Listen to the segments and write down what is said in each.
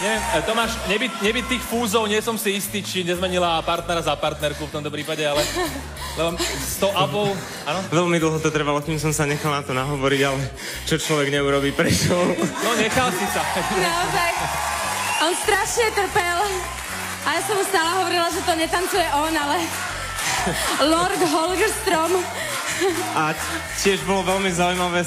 Neviem, Tomáš, nebyť tých fúzov, nie som si istý, či nezmenila partnera za partnerku v tomto prípade, ale... Lebo 100 upov, áno? Veľmi dlho to trvalo, kým som sa nechal na to nahovoriť, ale čo človek neurobí, prečo? No, nechal si sa. Naozaj. On strašne trpel. A ja som mu stále hovorila, že to netancuje on, ale... Lord Holgerstrom. A tiež bolo veľmi zaujímavé,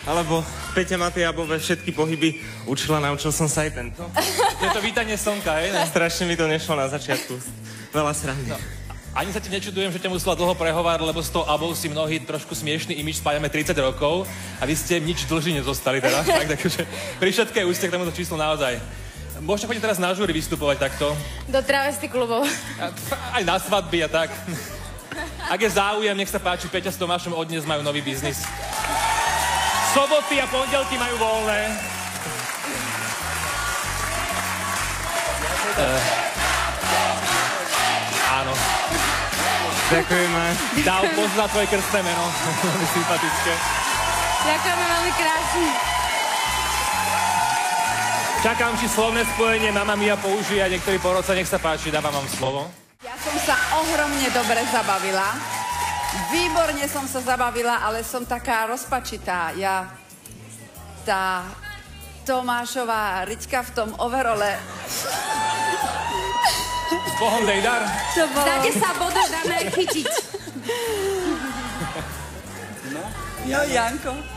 alebo Peťa Matiabové všetky pohyby učila, naučil som sa aj tento. To je to vítanie slnka, hej? Strašne mi to nešlo na začiatku. Veľa srandy. No. Ani sa ti nečudujem, že ťa musela dlho prehovárať, lebo s tou Abou si mnohí trošku smiešný imič spájame 30 rokov a vy ste nič dlží nezostali teda. Takže pri všetkej úcte k tomuto číslu naozaj. Môžete chodiť teraz na žúry vystupovať takto? Do travesty klubov. Aj na svadby a tak. Ak je záujem, nech sa páči, Peťa s Tomášom od dnes majú nový biznis. Soboty a pondelky majú voľné. Áno. Ďakujeme. Dáv, pozná tvoje krstné meno. Veľmi sympatické. Ďakujeme veľmi krásne. Čakám, či slovné spojenie Mamma Mia použije a niektorý porodca, nech sa páči, dávam vám slovo. Ja som sa ohromne dobre zabavila. Výborne som sa zabavila, ale som taká rozpačitá. Tá Tomášová Riťka v tom overole. Pohon Dejdar. Zdáte sa, Bodo, dáme chytiť. Jo, Janko.